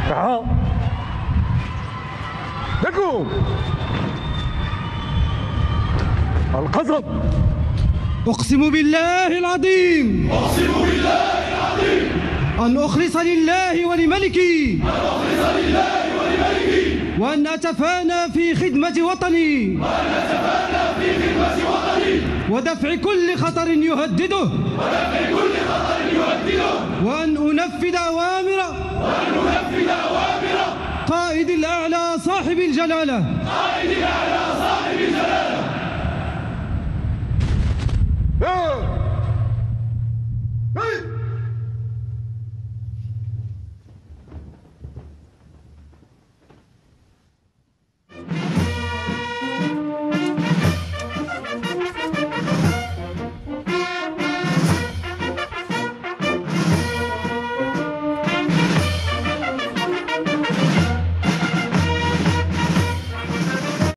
تعال لكم القصب. أقسم بالله العظيم أن أخلص لله ولملكي وأن أتفانى في خدمة وطني ودفع كل خطر يهدده وأن أنفذ أوامر قائد الأعلى صاحب الجلالة